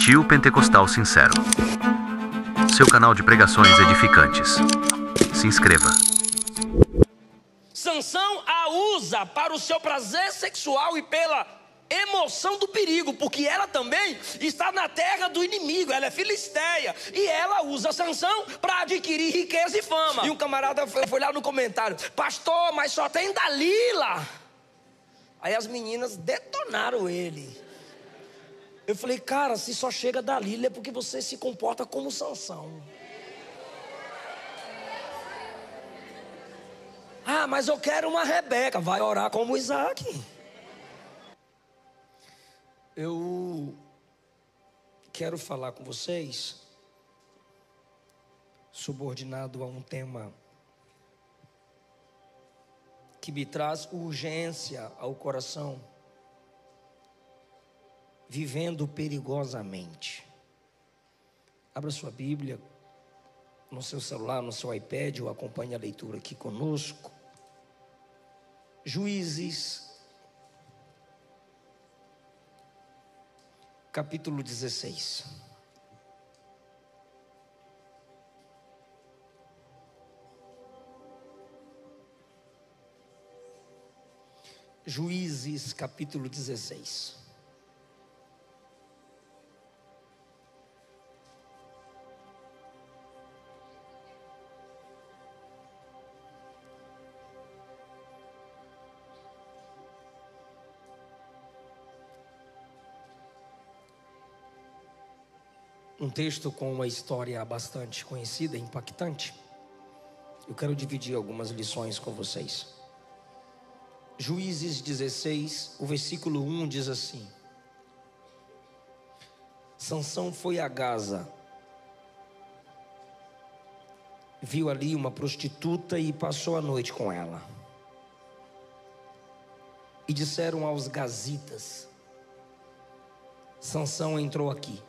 Tio Pentecostal Sincero, seu canal de pregações edificantes. Se inscreva. Sansão a usa para o seu prazer sexual e pela emoção do perigo, porque ela também está na terra do inimigo, ela é filisteia, e ela usa Sansão para adquirir riqueza e fama. E um camarada foi lá no comentário: pastor, mas só tem Dalila. Aí as meninas detonaram ele. Eu falei: cara, se só chega Dalila é porque você se comporta como Sansão. Ah, mas eu quero uma Rebeca. Vai orar como Isaac. Eu quero falar com vocês, subordinado a um tema que me traz urgência ao coração: vivendo perigosamente. Abra sua Bíblia no seu celular, no seu iPad, ou acompanhe a leitura aqui conosco. Juízes, capítulo 16. Juízes, capítulo 16. Um texto com uma história bastante conhecida, impactante. Eu quero dividir algumas lições com vocês. Juízes 16, o versículo 1 diz assim: Sansão foi a Gaza, viu ali uma prostituta e passou a noite com ela. E disseram aos gazitas: Sansão entrou aqui.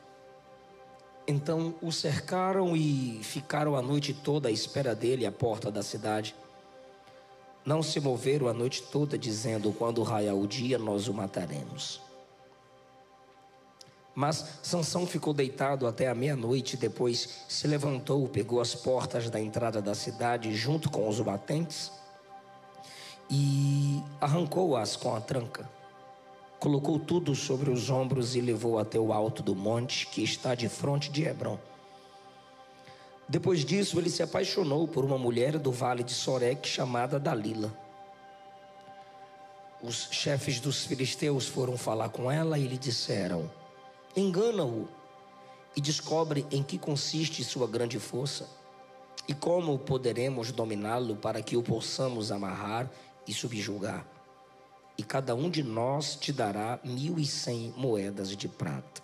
Então o cercaram e ficaram a noite toda à espera dele à porta da cidade. Não se moveram a noite toda, dizendo: quando raiar o dia, nós o mataremos. Mas Sansão ficou deitado até a meia-noite. Depois se levantou, pegou as portas da entrada da cidade junto com os batentes e arrancou-as com a tranca. Colocou tudo sobre os ombros e levou até o alto do monte que está de frente de Hebrom. Depois disso, ele se apaixonou por uma mulher do vale de Soreque chamada Dalila. Os chefes dos filisteus foram falar com ela e lhe disseram: engana-o e descobre em que consiste sua grande força e como poderemos dominá-lo para que o possamos amarrar e subjugar. E cada um de nós te dará 1.100 moedas de prata.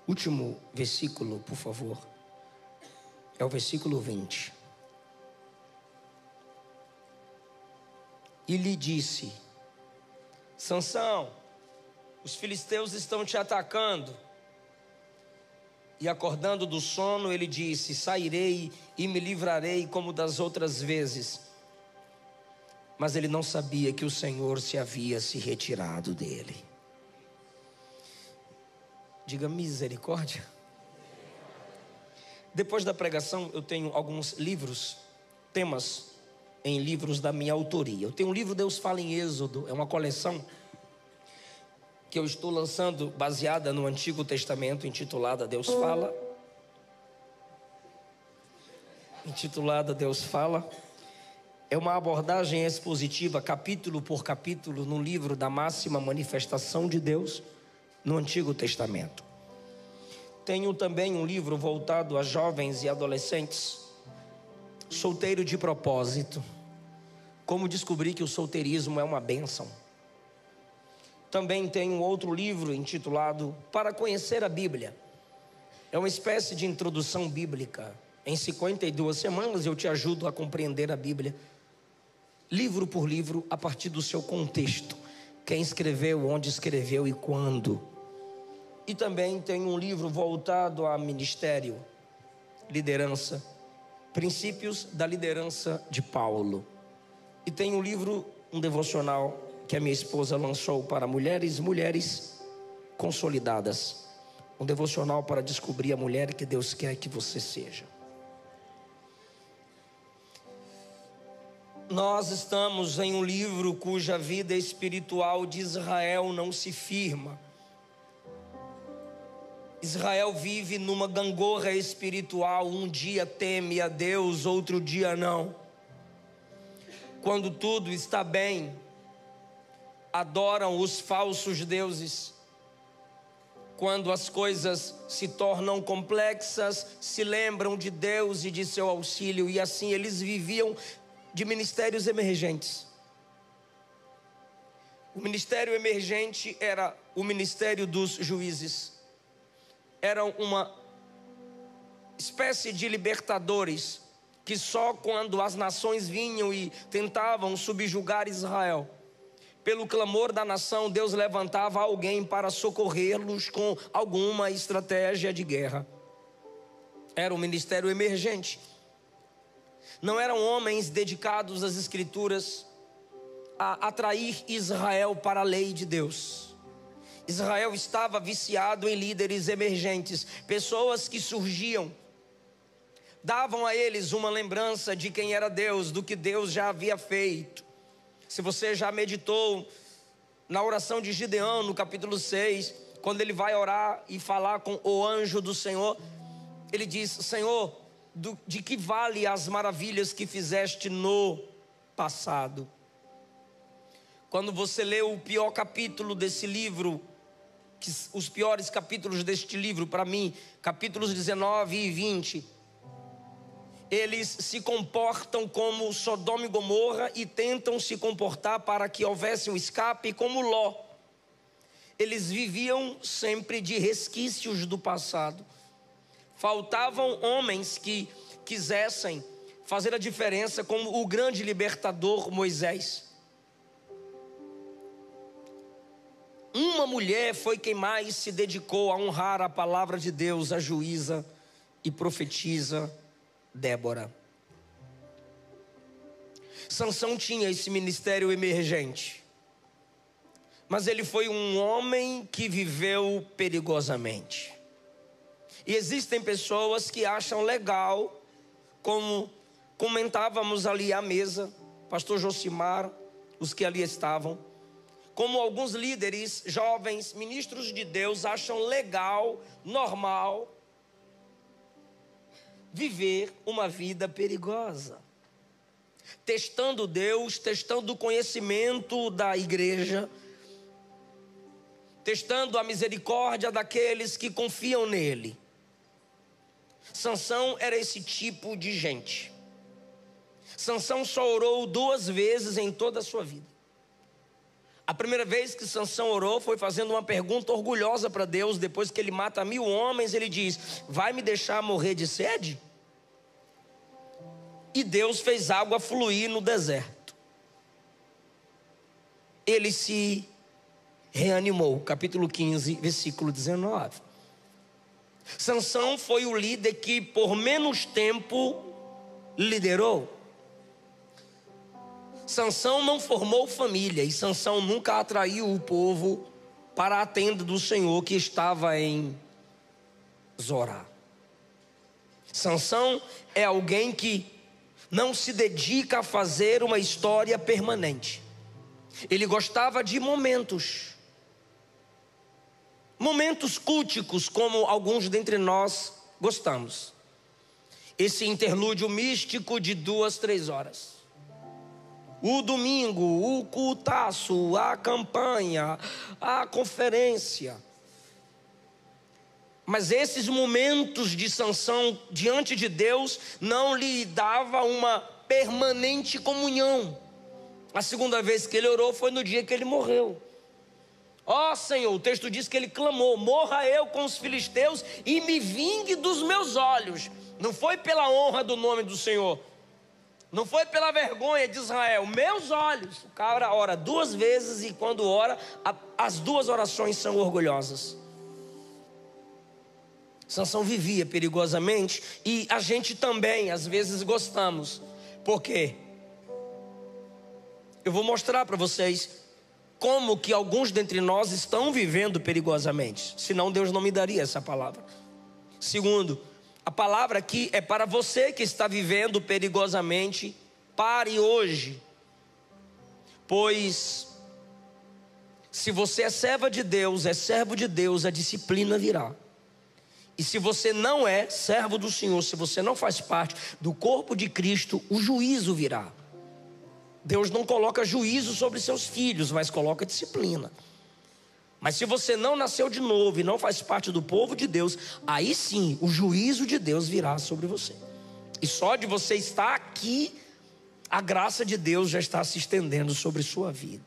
Último versículo, por favor. É o versículo 20. E lhe disse: Sansão, os filisteus estão te atacando. E acordando do sono, ele disse: sairei e me livrarei como das outras vezes. Mas ele não sabia que o Senhor havia se retirado dele. Diga misericórdia. Depois da pregação, eu tenho alguns livros, temas em livros da minha autoria. Eu tenho um livro, Deus Fala em Êxodo, é uma coleção que eu estou lançando baseada no Antigo Testamento, intitulada Deus Fala. É uma abordagem expositiva, capítulo por capítulo, no livro da máxima manifestação de Deus no Antigo Testamento. Tenho também um livro voltado a jovens e adolescentes, Solteiro de Propósito, como descobrir que o solteirismo é uma bênção. Também tenho outro livro intitulado Para Conhecer a Bíblia. É uma espécie de introdução bíblica. Em 52 semanas eu te ajudo a compreender a Bíblia, livro por livro, a partir do seu contexto. Quem escreveu, onde escreveu e quando. E também tem um livro voltado a ministério, liderança, princípios da liderança de Paulo. E tem um livro, um devocional, que a minha esposa lançou para mulheres consolidadas. Um devocional para descobrir a mulher que Deus quer que você seja. Nós estamos em um livro cuja vida espiritual de Israel não se firma. Israel vive numa gangorra espiritual. Um dia teme a Deus, outro dia não. Quando tudo está bem, adoram os falsos deuses. Quando as coisas se tornam complexas, se lembram de Deus e de seu auxílio. E assim eles viviam de ministérios emergentes. O ministério emergente era o ministério dos juízes. Eram uma espécie de libertadores que só quando as nações vinham e tentavam subjugar Israel, pelo clamor da nação, Deus levantava alguém para socorrê-los com alguma estratégia de guerra. Era um ministério emergente. Não eram homens dedicados às escrituras a atrair Israel para a lei de Deus. Israel estava viciado em líderes emergentes, pessoas que surgiam, davam a eles uma lembrança de quem era Deus, do que Deus já havia feito. Se você já meditou na oração de Gideão, no capítulo 6, quando ele vai orar e falar com o anjo do Senhor, ele diz: Senhor, de que vale as maravilhas que fizeste no passado? Quando você lê o pior capítulo desse livro, os piores capítulos deste livro, para mim, capítulos 19 e 20, eles se comportam como Sodoma e Gomorra e tentam se comportar para que houvesse um escape como Ló. Eles viviam sempre de resquícios do passado. Faltavam homens que quisessem fazer a diferença, como o grande libertador Moisés. Uma mulher foi quem mais se dedicou a honrar a palavra de Deus, a juíza e profetisa Débora. Sansão tinha esse ministério emergente, mas ele foi um homem que viveu perigosamente. E existem pessoas que acham legal, como comentávamos ali à mesa, pastor Josimar, os que ali estavam, como alguns líderes jovens, ministros de Deus, acham legal, normal, viver uma vida perigosa, testando Deus, testando o conhecimento da igreja, testando a misericórdia daqueles que confiam nele. Sansão era esse tipo de gente. Sansão só orou 2 vezes em toda a sua vida. A primeira vez que Sansão orou foi fazendo uma pergunta orgulhosa para Deus. Depois que ele mata 1000 homens, ele diz: vai me deixar morrer de sede? E Deus fez água fluir no deserto. Ele se reanimou. Capítulo 15, versículo 19. Sansão foi o líder que por menos tempo liderou. Sansão não formou família, e Sansão nunca atraiu o povo para a tenda do Senhor que estava em Zorá. Sansão é alguém que não se dedica a fazer uma história permanente. Ele gostava de momentos culticos, como alguns dentre nós gostamos. Esse interlúdio místico de 2, 3 horas. O domingo, o cultaço, a campanha, a conferência. Mas esses momentos de Sansão diante de Deus não lhe dava uma permanente comunhão. A segunda vez que ele orou foi no dia que ele morreu. Ó Senhor, o texto diz que ele clamou: morra eu com os filisteus e me vingue dos meus olhos. Não foi pela honra do nome do Senhor, não foi pela vergonha de Israel, meus olhos. O cara ora 2 vezes, e quando ora, as 2 orações são orgulhosas. Sansão vivia perigosamente, e a gente também às vezes gostamos. Por quê? Eu vou mostrar para vocês como que alguns dentre nós estão vivendo perigosamente, senão Deus não me daria essa palavra. Segundo, a palavra aqui é para você que está vivendo perigosamente. Pare hoje, pois se você é serva de Deus, é servo de Deus, a disciplina virá. E se você não é servo do Senhor, se você não faz parte do corpo de Cristo, o juízo virá. Deus não coloca juízo sobre seus filhos, mas coloca disciplina. Mas se você não nasceu de novo e não faz parte do povo de Deus, aí sim o juízo de Deus virá sobre você. E só de você estar aqui, a graça de Deus já está se estendendo sobre sua vida.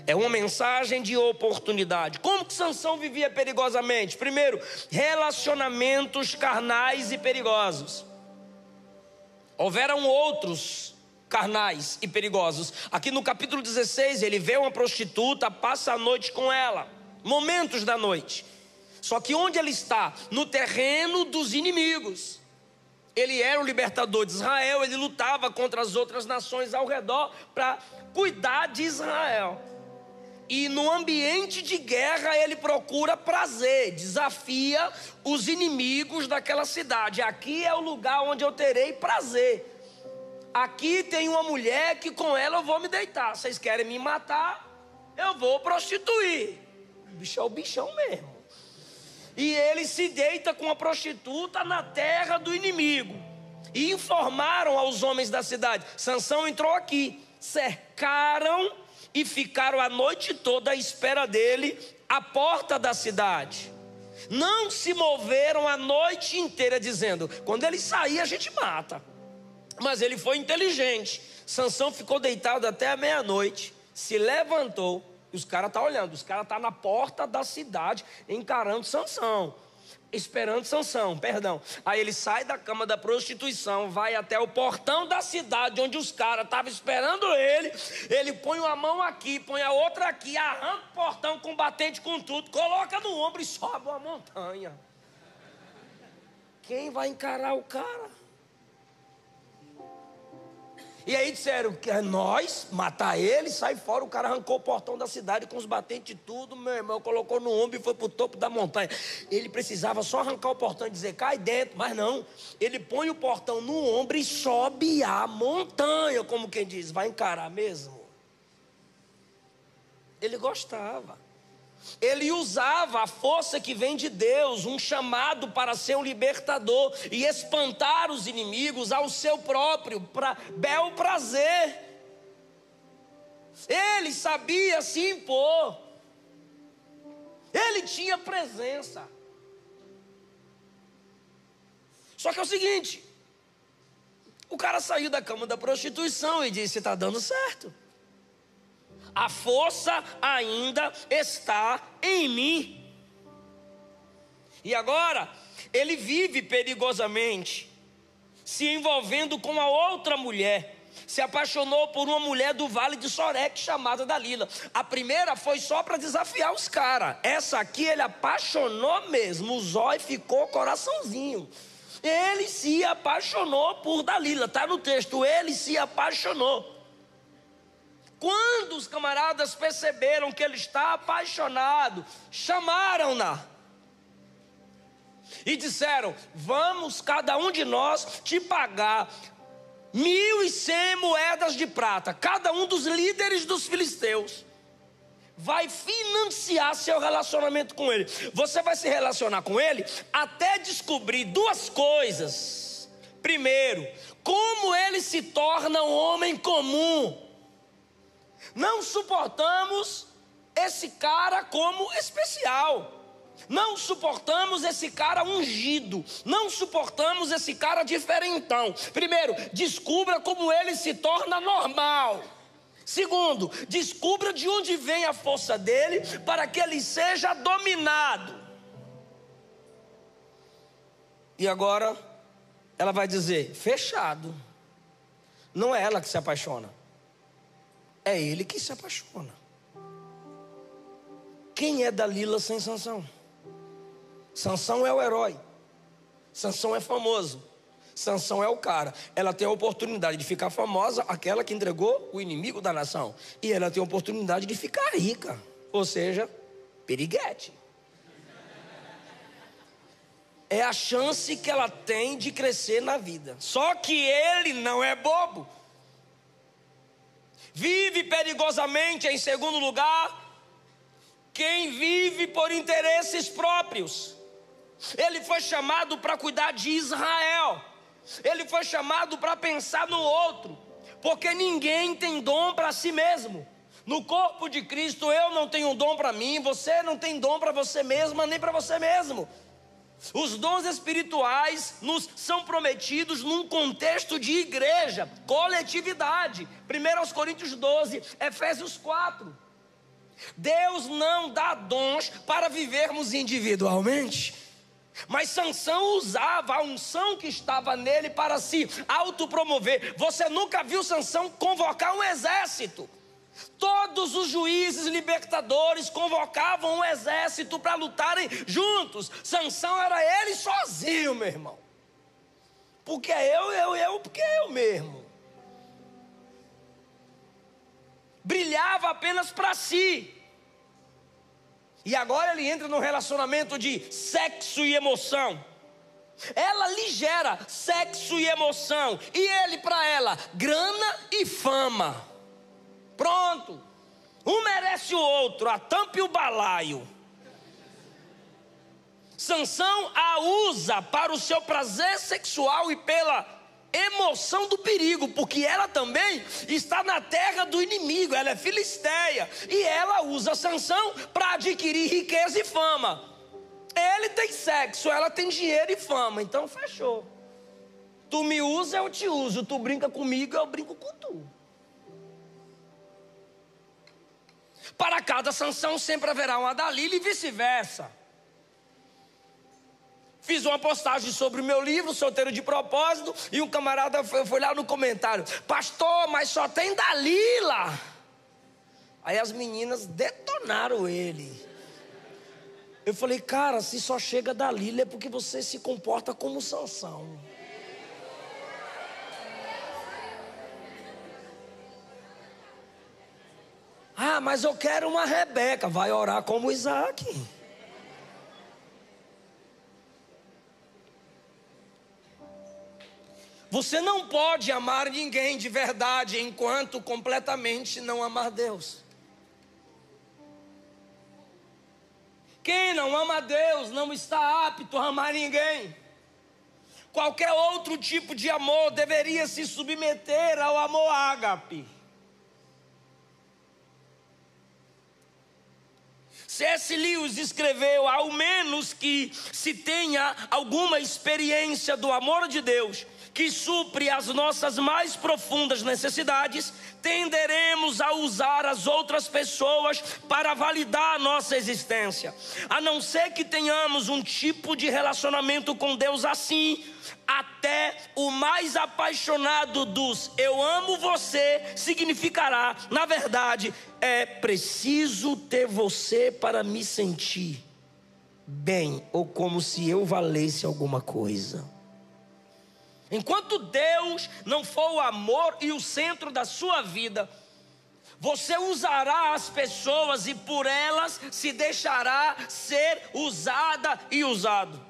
É uma mensagem de oportunidade. Como que Sansão vivia perigosamente? Primeiro, relacionamentos carnais e perigosos. Houveram outros carnais e perigosos. Aqui no capítulo 16, ele vê uma prostituta, passa a noite com ela, momentos da noite. Só que onde ele está? No terreno dos inimigos. Ele era o libertador de Israel, ele lutava contra as outras nações ao redor para cuidar de Israel. E no ambiente de guerra ele procura prazer, desafia os inimigos daquela cidade. Aqui é o lugar onde eu terei prazer. Aqui tem uma mulher que com ela eu vou me deitar. Vocês querem me matar? Eu vou prostituir. O bicho é o bichão mesmo. E ele se deita com a prostituta na terra do inimigo. E informaram aos homens da cidade: Sansão entrou aqui. Cercaram e ficaram a noite toda à espera dele à porta da cidade. Não se moveram a noite inteira dizendo: quando ele sair a gente mata. Mas ele foi inteligente. Sansão ficou deitado até a meia-noite, se levantou. E os caras estão olhando, os caras estão na porta da cidade, encarando Sansão, esperando Sansão, perdão. Aí ele sai da cama da prostituição, vai até o portão da cidade, onde os caras estavam esperando ele. Ele põe uma mão aqui, põe a outra aqui, arranca o portão com batente, com tudo, coloca no ombro e sobe uma montanha. Quem vai encarar o cara? E aí disseram que é nós, matar ele, sai fora. O cara arrancou o portão da cidade com os batentes e tudo, meu irmão, colocou no ombro e foi para o topo da montanha. Ele precisava só arrancar o portão e dizer: cai dentro, mas não. Ele põe o portão no ombro e sobe a montanha, como quem diz: vai encarar mesmo? Ele gostava. Ele usava a força que vem de Deus, um chamado para ser um libertador e espantar os inimigos ao seu próprio bel prazer. Ele sabia se impor. Ele tinha presença. Só que é o seguinte: o cara saiu da cama da prostituição e disse: está dando certo. A força ainda está em mim. E agora, ele vive perigosamente, se envolvendo com a outra mulher. Se apaixonou por uma mulher do Vale de Sorek, chamada Dalila. A primeira foi só para desafiar os caras. Essa aqui ele apaixonou mesmo. O zóio ficou coraçãozinho. Ele se apaixonou por Dalila. Está no texto, ele se apaixonou. Quando os camaradas perceberam que ele está apaixonado, chamaram-na e disseram: vamos cada um de nós te pagar 1.100 moedas de prata. Cada um dos líderes dos filisteus vai financiar seu relacionamento com ele. Você vai se relacionar com ele até descobrir duas coisas. Primeiro, como ele se torna um homem comum. Não suportamos esse cara como especial. Não suportamos esse cara ungido. Não suportamos esse cara diferentão. Primeiro, descubra como ele se torna normal. Segundo, descubra de onde vem a força dele para que ele seja dominado. E agora ela vai dizer: fechado. Não é ela que se apaixona, é ele que se apaixona. Quem é Dalila sem Sansão? Sansão é o herói. Sansão é famoso. Sansão é o cara. Ela tem a oportunidade de ficar famosa, aquela que entregou o inimigo da nação. E ela tem a oportunidade de ficar rica, ou seja, periguete. É a chance que ela tem de crescer na vida. Só que ele não é bobo. Vive perigosamente, em segundo lugar, quem vive por interesses próprios. Ele foi chamado para cuidar de Israel. Ele foi chamado para pensar no outro. Porque ninguém tem dom para si mesmo. No corpo de Cristo, eu não tenho dom para mim, você não tem dom para você mesma, nem para você mesmo. Os dons espirituais nos são prometidos num contexto de igreja, coletividade. 1 Coríntios 12, Efésios 4. Deus não dá dons para vivermos individualmente. Mas Sansão usava a unção que estava nele para se autopromover. Você nunca viu Sansão convocar um exército? Todos os juízes libertadores convocavam um exército para lutarem juntos. Sansão era ele sozinho, meu irmão. Porque porque eu mesmo. Brilhava apenas para si. E agora ele entra num relacionamento de sexo e emoção. Ela lhe gera sexo e emoção. E ele para ela, grana e fama. Pronto, um merece o outro, a tampa e o balaio. Sansão a usa para o seu prazer sexual e pela emoção do perigo, porque ela também está na terra do inimigo, ela é filisteia, e ela usa Sansão para adquirir riqueza e fama. Ele tem sexo, ela tem dinheiro e fama, então fechou. Tu me usa, eu te uso, tu brinca comigo, eu brinco com tu. Para cada Sansão sempre haverá uma Dalila e vice-versa. Fiz uma postagem sobre o meu livro, Solteiro de Propósito, e um camarada foi lá no comentário: pastor, mas só tem Dalila. Aí as meninas detonaram ele. Eu falei: cara, se só chega Dalila é porque você se comporta como Sansão. Ah, mas eu quero uma Rebeca. Vai orar como Isaac. Você não pode amar ninguém de verdade enquanto completamente não amar Deus. Quem não ama Deus não está apto a amar ninguém. Qualquer outro tipo de amor deveria se submeter ao amor ágape. C.S. Lewis escreveu: ao menos que se tenha alguma experiência do amor de Deus, que supre as nossas mais profundas necessidades, tenderemos a usar as outras pessoas para validar a nossa existência. A não ser que tenhamos um tipo de relacionamento com Deus assim, até o mais apaixonado dos eu amo você significará, na verdade, é preciso ter você para me sentir bem, ou como se eu valesse alguma coisa. Enquanto Deus não for o amor e o centro da sua vida, você usará as pessoas e por elas se deixará ser usada e usado.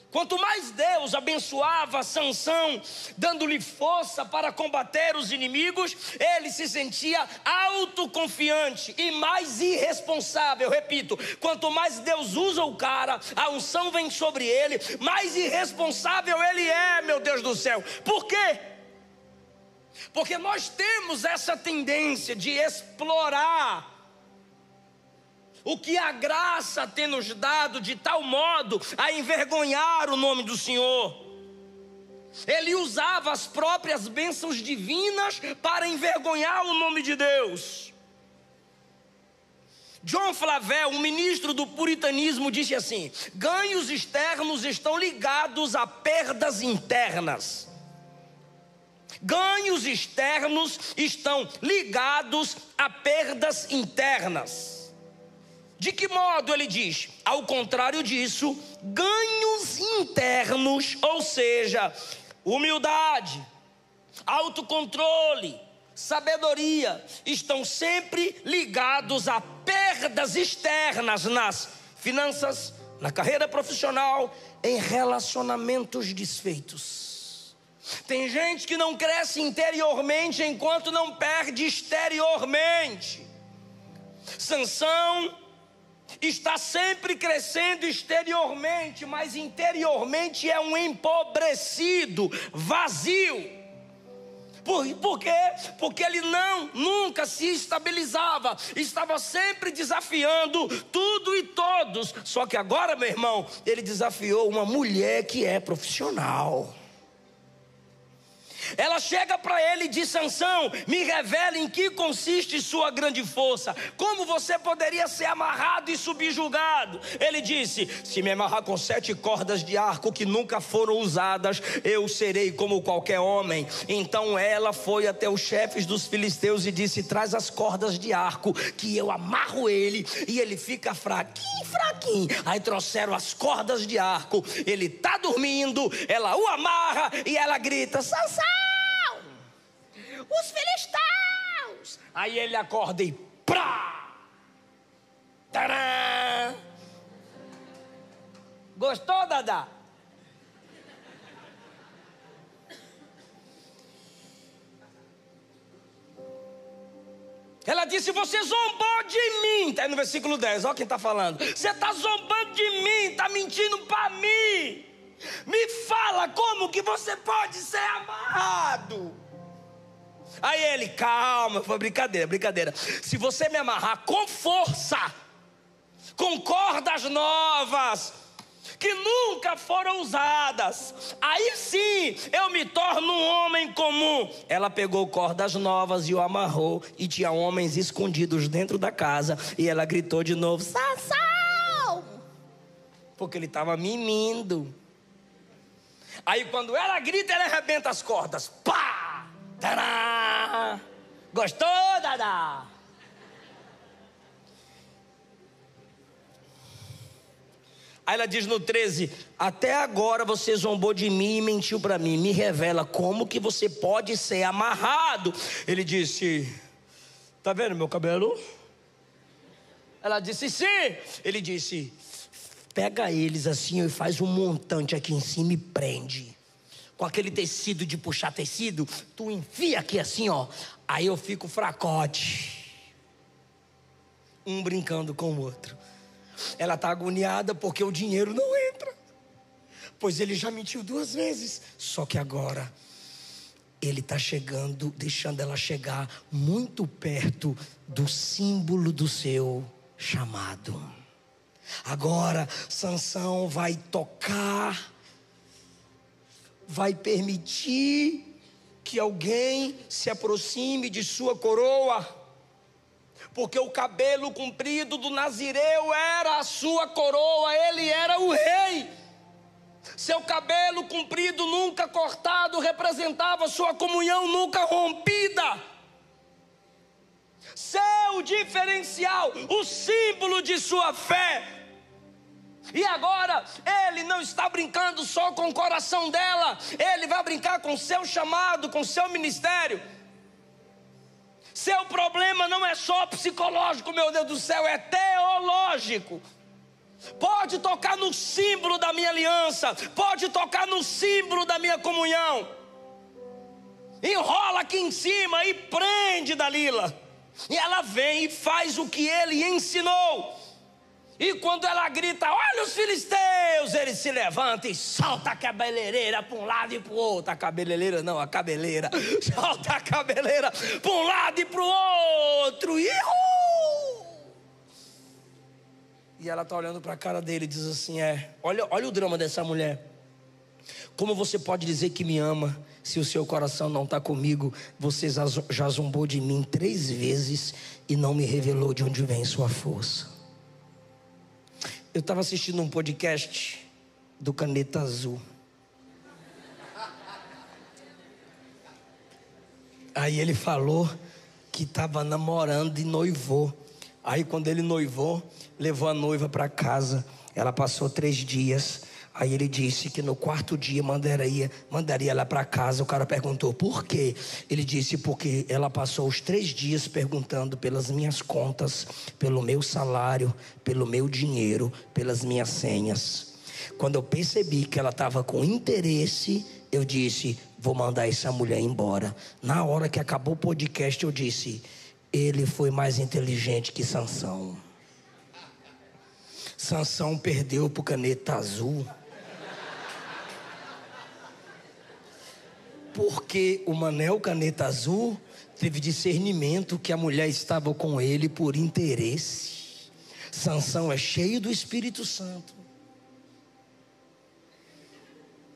Quanto mais Deus abençoava Sansão, dando-lhe força para combater os inimigos, ele se sentia autoconfiante e mais irresponsável. Repito, quanto mais Deus usa o cara, a unção vem sobre ele, mais irresponsável ele é, meu Deus do céu. Por quê? Porque nós temos essa tendência de explorar o que a graça tem nos dado, de tal modo a envergonhar o nome do Senhor. Ele usava as próprias bênçãos divinas para envergonhar o nome de Deus. John Flavel, um ministro do puritanismo, disse assim: ganhos externos estão ligados a perdas internas. Ganhos externos estão ligados a perdas internas. De que modo ele diz? Ao contrário disso, ganhos internos, ou seja, humildade, autocontrole, sabedoria, estão sempre ligados a perdas externas nas finanças, na carreira profissional, em relacionamentos desfeitos. Tem gente que não cresce interiormente enquanto não perde exteriormente. Sansão está sempre crescendo exteriormente, mas interiormente é um empobrecido, vazio. Por quê? Porque ele nunca se estabilizava, estava sempre desafiando tudo e todos. Só que agora, meu irmão, ele desafiou uma mulher que é profissional. Ela chega para ele e diz: Sansão, me revela em que consiste sua grande força. Como você poderia ser amarrado e subjugado? Ele disse: se me amarrar com 7 cordas de arco que nunca foram usadas, eu serei como qualquer homem. Então ela foi até os chefes dos filisteus e disse: traz as cordas de arco que eu amarro ele e ele fica fraquinho, fraquinho. Aí trouxeram as cordas de arco, ele está dormindo, ela o amarra e ela grita: Sansão, os filisteus! Aí ele acorda e prá! Tadã! Gostou, Dadá? Ela disse: você zombou de mim. Está aí no versículo 10, olha quem está falando. Você está zombando de mim, está mentindo para mim. Me fala como que você pode ser amarrado. Aí ele: calma, foi brincadeira, brincadeira. Se você me amarrar com força, com cordas novas, que nunca foram usadas, aí sim eu me torno um homem comum. Ela pegou cordas novas e o amarrou, e tinha homens escondidos dentro da casa, e ela gritou de novo: Sansão! Porque ele estava mimindo. Aí quando ela grita, ela arrebenta as cordas. Pá! Tadá! Gostou, Dadá? Aí ela diz no 13: até agora você zombou de mim e mentiu para mim. Me revela como que você pode ser amarrado. Ele disse: tá vendo meu cabelo? Ela disse: sim. Ele disse: pega eles assim e faz um montante aqui em cima e prende. Com aquele tecido de puxar tecido, tu enfia aqui assim, ó. Aí eu fico fracote. Um brincando com o outro. Ela está agoniada porque o dinheiro não entra, pois ele já mentiu 2 vezes. Só que agora ele está chegando, deixando ela chegar muito perto do símbolo do seu chamado. Agora Sansão vai tocar, vai permitir que alguém se aproxime de sua coroa, porque o cabelo comprido do nazireu era a sua coroa, ele era o rei. Seu cabelo comprido, nunca cortado, representava sua comunhão nunca rompida. Seu diferencial, o símbolo de sua fé. E agora, ele não está brincando só com o coração dela, ele vai brincar com o seu chamado, com o seu ministério. Seu problema não é só psicológico, meu Deus do céu, é teológico. Pode tocar no símbolo da minha aliança, pode tocar no símbolo da minha comunhão. Enrola aqui em cima e prende Dalila. E ela vem e faz o que ele ensinou. E quando ela grita: olha os filisteus, ele se levanta e solta a cabeleireira para um lado e para o outro. A cabeleireira não, a cabeleira. Solta a cabeleira para um lado e para o outro. E ela está olhando para a cara dele e diz assim: olha o drama dessa mulher. Como você pode dizer que me ama se o seu coração não está comigo? Você já zombou de mim 3 vezes e não me revelou de onde vem sua força. Eu estava assistindo um podcast do Caneta Azul. Aí ele falou que estava namorando e noivou. Aí quando ele noivou, levou a noiva para casa. Ela passou 3 dias. Aí ele disse que no quarto dia mandaria ela para casa. O cara perguntou por quê? Ele disse porque ela passou os 3 dias perguntando pelas minhas contas, pelo meu salário, pelo meu dinheiro, pelas minhas senhas. Quando eu percebi que ela estava com interesse, eu disse: vou mandar essa mulher embora. Na hora que acabou o podcast, eu disse: ele foi mais inteligente que Sansão. Sansão perdeu para o Caneta Azul. Porque o Manel Caneta Azul teve discernimento que a mulher estava com ele por interesse. Sansão é cheio do Espírito Santo.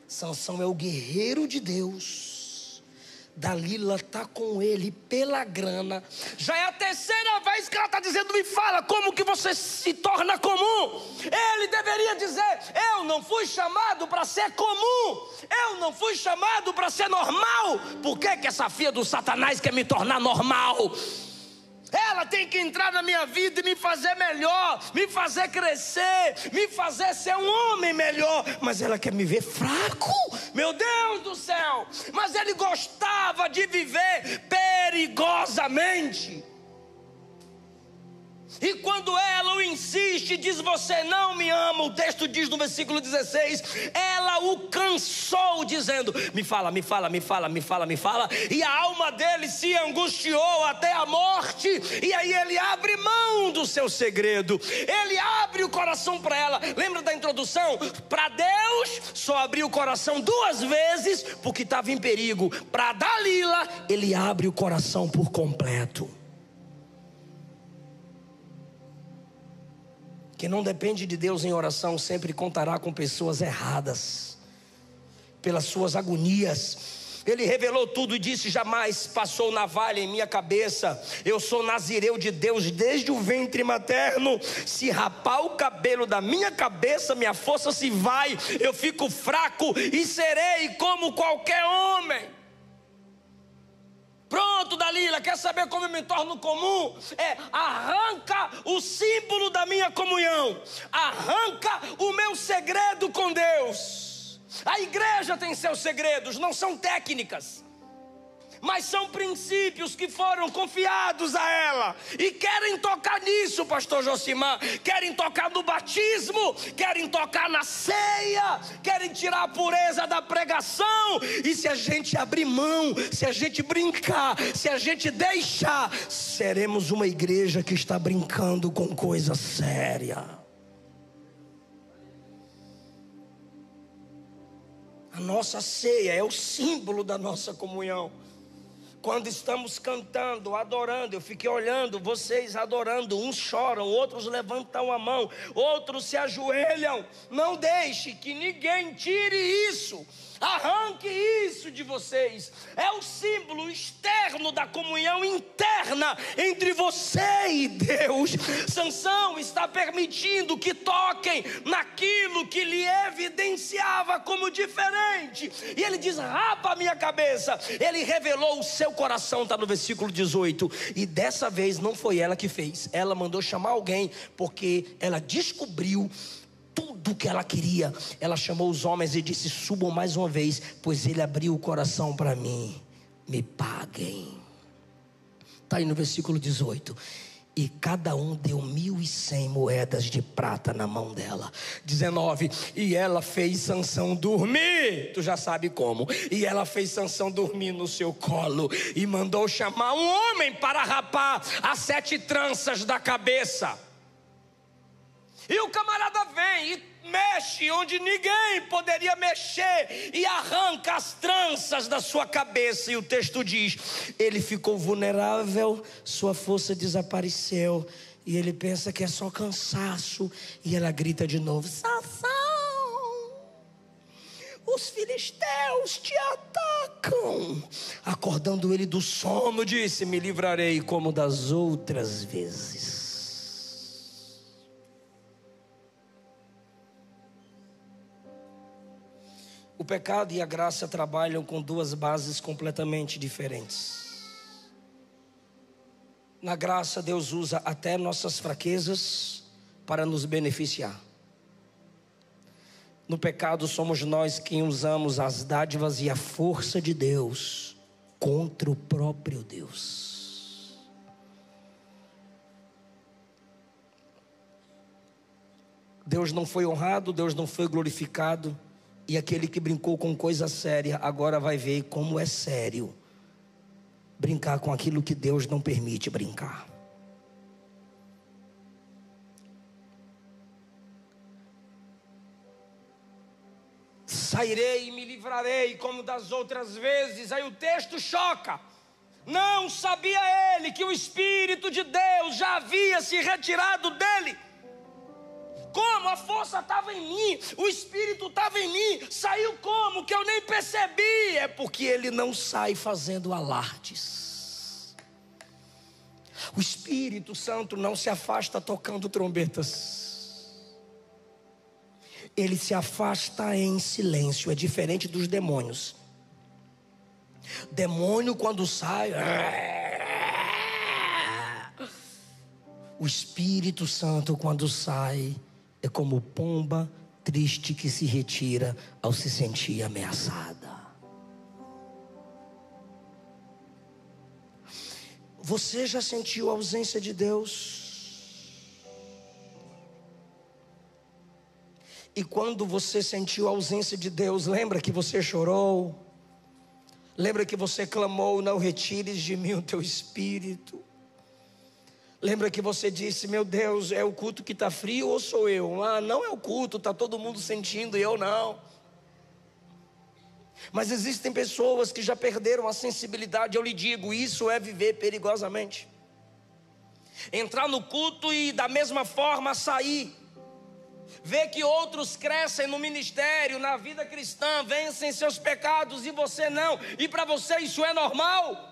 Sansão é o guerreiro de Deus. Dalila está com ele pela grana. Já é a 3ª vez que ela está dizendo: me fala, como que você se torna comum? Ele deveria dizer: eu não fui chamado para ser comum, eu não fui chamado para ser normal. Por que essa filha do Satanás quer me tornar normal? Ela tem que entrar na minha vida e me fazer melhor, me fazer crescer, me fazer ser um homem melhor. Mas ela quer me ver fraco, meu Deus do céu. Mas ele gostava de viver perigosamente. E quando ela o insiste, diz: você não me ama, o texto diz no versículo 16, ela o cansou dizendo: me fala, me fala, me fala, me fala, me fala. E a alma dele se angustiou até a morte. E aí ele abre mão do seu segredo, ele abre o coração para ela. Lembra da introdução? Para Deus só abriu o coração 2 vezes porque estava em perigo. Para Dalila ele abre o coração por completo. Quem não depende de Deus em oração sempre contará com pessoas erradas, pelas suas agonias. Ele revelou tudo e disse: jamais passou navalha em minha cabeça. Eu sou nazireu de Deus desde o ventre materno. Se rapar o cabelo da minha cabeça, minha força se vai. Eu fico fraco e serei como qualquer homem. Pronto, Dalila, quer saber como eu me torno comum? Arranca o símbolo da minha comunhão, arranca o meu segredo com Deus. A igreja tem seus segredos, não são técnicas, mas são princípios que foram confiados a ela. E querem tocar nisso, pastor Josimar. Querem tocar no batismo, querem tocar na ceia, querem tirar a pureza da pregação. E se a gente abrir mão, se a gente brincar, se a gente deixar, seremos uma igreja que está brincando com coisa séria. A nossa ceia é o símbolo da nossa comunhão. Quando estamos cantando, adorando, eu fiquei olhando vocês adorando. Uns choram, outros levantam a mão, outros se ajoelham. Não deixe que ninguém tire isso. Arranque isso de vocês. É o símbolo externo da comunhão interna entre você e Deus. Sansão está permitindo que toquem naquilo que lhe evidenciava como diferente. E ele diz: rapa a minha cabeça. Ele revelou o seu coração, está no versículo 18. E dessa vez não foi ela que fez. Ela mandou chamar alguém, porque ela descobriu tudo que ela queria. Ela chamou os homens e disse: subam mais uma vez, pois ele abriu o coração para mim. Me paguem. Está aí no versículo 18. E cada um deu 1.100 moedas de prata na mão dela. 19. E ela fez Sansão dormir. Tu já sabe como. E ela fez Sansão dormir no seu colo. E mandou chamar um homem para rapar as 7 tranças da cabeça. E o camarada vem e mexe onde ninguém poderia mexer, e arranca as tranças da sua cabeça. E o texto diz: ele ficou vulnerável, sua força desapareceu. E ele pensa que é só cansaço. E ela grita de novo: Sansão, os filisteus te atacam. Acordando ele do sono, disse: me livrarei como das outras vezes. O pecado e a graça trabalham com 2 bases completamente diferentes. Na graça, Deus usa até nossas fraquezas para nos beneficiar. No pecado somos nós quem usamos as dádivas e a força de Deus contra o próprio Deus. Deus não foi honrado, Deus não foi glorificado. E aquele que brincou com coisa séria, agora vai ver como é sério brincar com aquilo que Deus não permite brincar. Sairei e me livrarei como das outras vezes. Aí o texto choca. Não sabia ele que o Espírito de Deus já havia se retirado dele? Como? A força estava em mim, o Espírito estava em mim. Saiu como? Que eu nem percebi. É porque ele não sai fazendo alardes. O Espírito Santo não se afasta tocando trombetas. Ele se afasta em silêncio. É diferente dos demônios. Demônio quando sai, o Espírito Santo quando sai é como pomba triste que se retira ao se sentir ameaçada. Você já sentiu a ausência de Deus? E quando você sentiu a ausência de Deus, lembra que você chorou? Lembra que você clamou: não retires de mim o teu Espírito? Lembra que você disse: meu Deus, é o culto que está frio ou sou eu? Ah, não é o culto, está todo mundo sentindo e eu não. Mas existem pessoas que já perderam a sensibilidade. Eu lhe digo, isso é viver perigosamente. Entrar no culto e da mesma forma sair. Ver que outros crescem no ministério, na vida cristã, vencem seus pecados e você não. E para você isso é normal?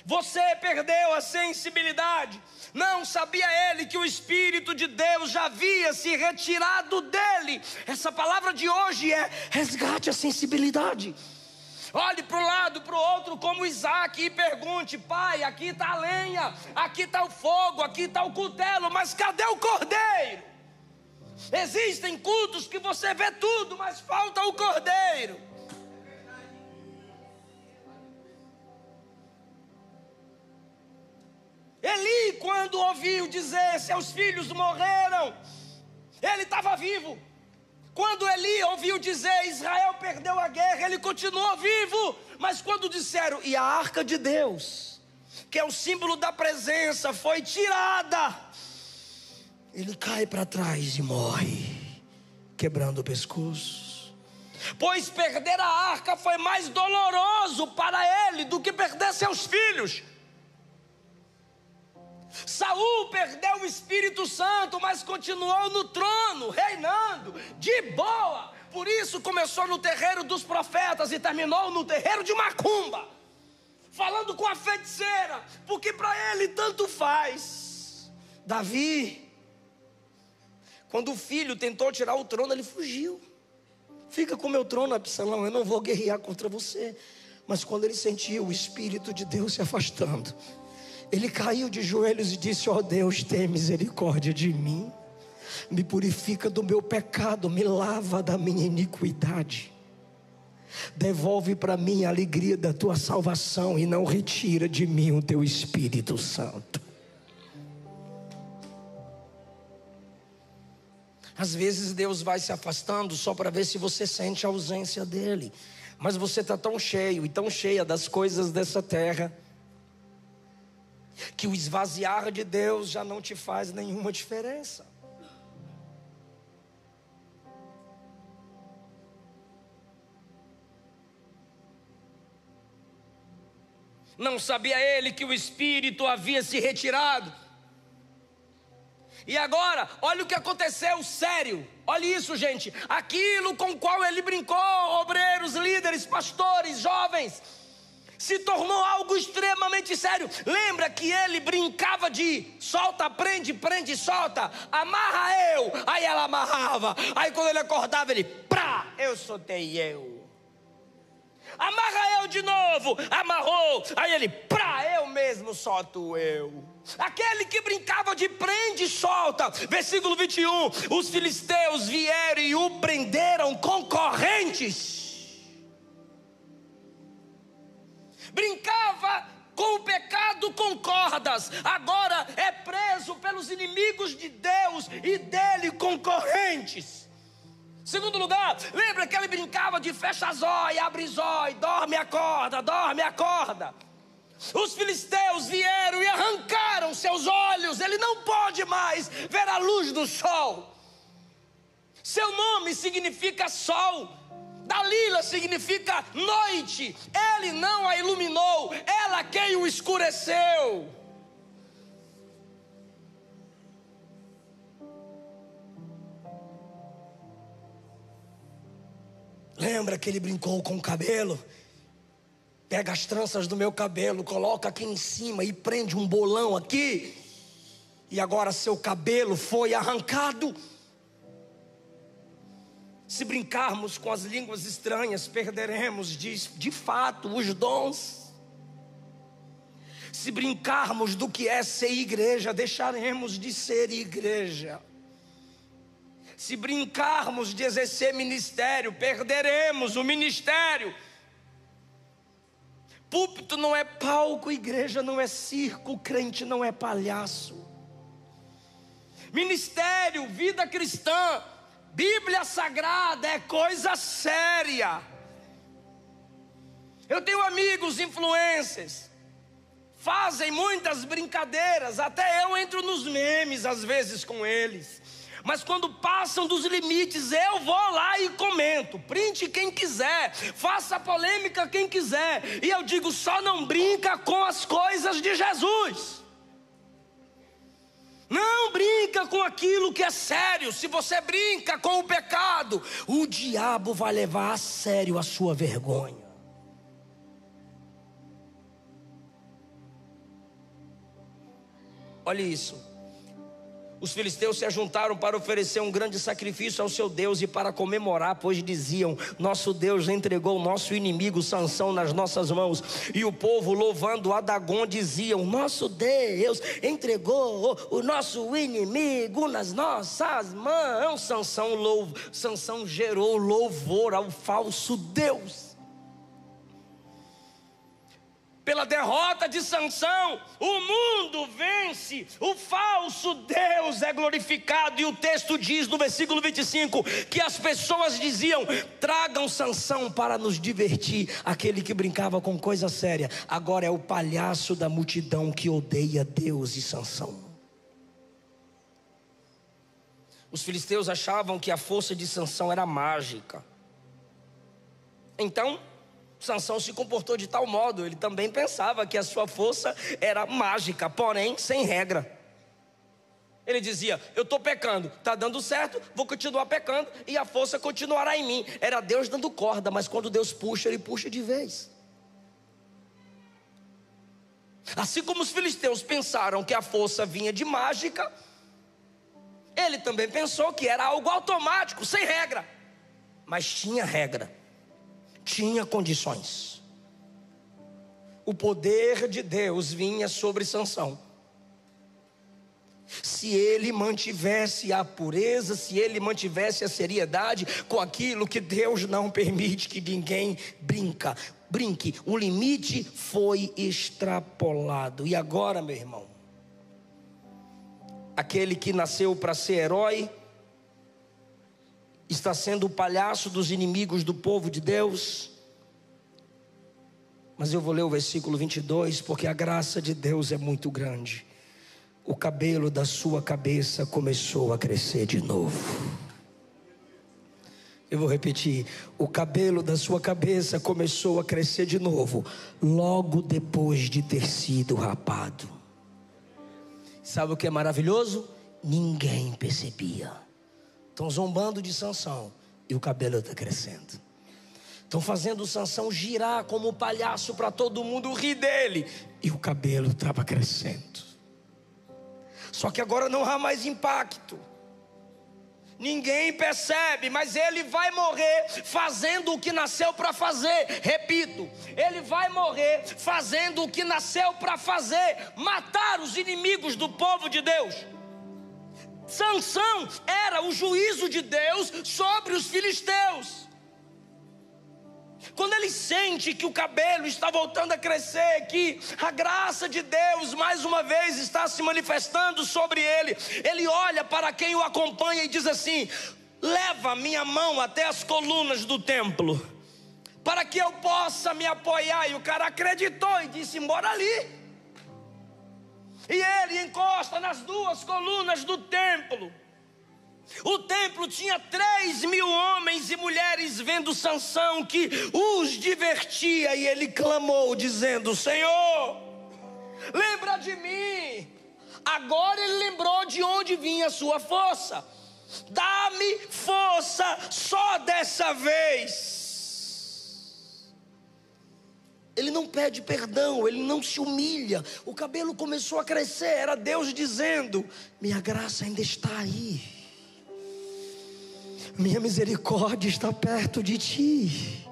Você perdeu a sensibilidade. Não sabia ele que o Espírito de Deus já havia se retirado dele. Essa palavra de hoje é: resgate a sensibilidade. Olhe para um lado, para o outro, como Isaac, e pergunte: pai, aqui está a lenha, aqui está o fogo, aqui está o cutelo, mas cadê o cordeiro? Existem cultos que você vê tudo, mas falta o cordeiro. Eli, quando ouviu dizer seus filhos morreram, ele estava vivo. Quando Eli ouviu dizer Israel perdeu a guerra, ele continuou vivo. Mas quando disseram: e a arca de Deus, que é o símbolo da presença, foi tirada, ele cai para trás e morre, quebrando o pescoço. Pois perder a arca foi mais doloroso para ele do que perder seus filhos. Saul perdeu o Espírito Santo, mas continuou no trono, reinando de boa. Por isso começou no terreiro dos profetas e terminou no terreiro de Macumba, falando com a feiticeira, porque para ele tanto faz. Davi, quando o filho tentou tirar o trono, ele fugiu. Fica com o meu trono, Absalão, eu não vou guerrear contra você. Mas quando ele sentiu o Espírito de Deus se afastando, ele caiu de joelhos e disse: ó Deus, tem misericórdia de mim, me purifica do meu pecado, me lava da minha iniquidade, devolve para mim a alegria da tua salvação e não retira de mim o teu Espírito Santo. Às vezes Deus vai se afastando só para ver se você sente a ausência dele. Mas você está tão cheio e tão cheia das coisas dessa terra, que o esvaziar de Deus já não te faz nenhuma diferença. Não sabia ele que o Espírito havia se retirado? E agora, olha o que aconteceu sério. Olha isso, gente. Aquilo com o qual ele brincou, obreiros, líderes, pastores, jovens, se tornou algo extremamente sério. Lembra que ele brincava de solta, prende, prende, solta, amarra eu. Aí ela amarrava. Aí quando ele acordava, ele prá, eu soltei eu. Amarra eu de novo, amarrou. Aí ele prá, eu mesmo solto eu. Aquele que brincava de prende e solta. Versículo 21, os filisteus vieram e o prenderam com correntes. Brincava com o pecado com cordas, agora é preso pelos inimigos de Deus e dele com correntes. Segundo lugar, lembra que ele brincava de fecha zóio, abre zóio, dorme acorda, dorme acorda. Os filisteus vieram e arrancaram seus olhos, ele não pode mais ver a luz do sol. Seu nome significa sol, Dalila significa noite. Ele não a iluminou, ela quem o escureceu. Lembra que ele brincou com o cabelo? Pega as tranças do meu cabelo, coloca aqui em cima e prende um bolão aqui. E agora seu cabelo foi arrancado. Se brincarmos com as línguas estranhas, perderemos de fato os dons. Se brincarmos do que é ser igreja, deixaremos de ser igreja. Se brincarmos de exercer ministério, perderemos o ministério. Púlpito não é palco, igreja não é circo, crente não é palhaço. Ministério, vida cristã, Bíblia Sagrada é coisa séria. Eu tenho amigos influencers, fazem muitas brincadeiras, até eu entro nos memes às vezes com eles. Mas quando passam dos limites, eu vou lá e comento. Printe quem quiser, faça polêmica quem quiser. E eu digo, só não brinca com as coisas de Jesus. Não brinca com aquilo que é sério. Se você brinca com o pecado, o diabo vai levar a sério a sua vergonha. Olha isso. Os filisteus se ajuntaram para oferecer um grande sacrifício ao seu Deus e para comemorar, pois diziam, nosso Deus entregou o nosso inimigo Sansão nas nossas mãos. E o povo, louvando a Dagon, diziam, nosso Deus entregou o nosso inimigo nas nossas mãos. Sansão gerou louvor ao falso Deus. Pela derrota de Sansão, o mundo vence, o falso Deus é glorificado. E o texto diz no versículo 25, que as pessoas diziam, tragam Sansão para nos divertir. Aquele que brincava com coisa séria, agora é o palhaço da multidão que odeia Deus e Sansão. Os filisteus achavam que a força de Sansão era mágica. Então Sansão se comportou de tal modo, ele também pensava que a sua força era mágica, porém sem regra. Ele dizia, eu estou pecando, está dando certo, vou continuar pecando e a força continuará em mim. Era Deus dando corda, mas quando Deus puxa, ele puxa de vez. Assim como os filisteus pensaram que a força vinha de mágica, ele também pensou que era algo automático, sem regra. Mas tinha regra. Tinha condições. O poder de Deus vinha sobre Sansão. Se ele mantivesse a pureza, se ele mantivesse a seriedade com aquilo que Deus não permite que ninguém brinque. O limite foi extrapolado. E agora, meu irmão, aquele que nasceu para ser herói está sendo o palhaço dos inimigos do povo de Deus. Mas eu vou ler o versículo 22, porque a graça de Deus é muito grande. O cabelo da sua cabeça começou a crescer de novo. Eu vou repetir, o cabelo da sua cabeça começou a crescer de novo, logo depois de ter sido rapado. Sabe o que é maravilhoso? Ninguém percebia. Estão zombando de Sansão e o cabelo está crescendo. Estão fazendo o Sansão girar como um palhaço para todo mundo rir dele e o cabelo estava crescendo. Só que agora não há mais impacto. ninguém percebe, mas ele vai morrer fazendo o que nasceu para fazer. Repito, ele vai morrer fazendo o que nasceu para fazer: matar os inimigos do povo de Deus. Sansão era o juízo de Deus sobre os filisteus. Quando ele sente que o cabelo está voltando a crescer, que a graça de Deus mais uma vez está se manifestando sobre ele, ele olha para quem o acompanha e diz assim: leva minha mão até as colunas do templo, para que eu possa me apoiar. E o cara acreditou e disse: bora ali. E ele encosta nas duas colunas do templo. O templo tinha 3.000 homens e mulheres vendo Sansão, que os divertia, e ele clamou dizendo: Senhor, lembra de mim. Agora ele lembrou de onde vinha a sua força. Dá-me força só dessa vez. Ele não pede perdão, ele não se humilha. O cabelo começou a crescer, era Deus dizendo: minha graça ainda está aí, minha misericórdia está perto de ti.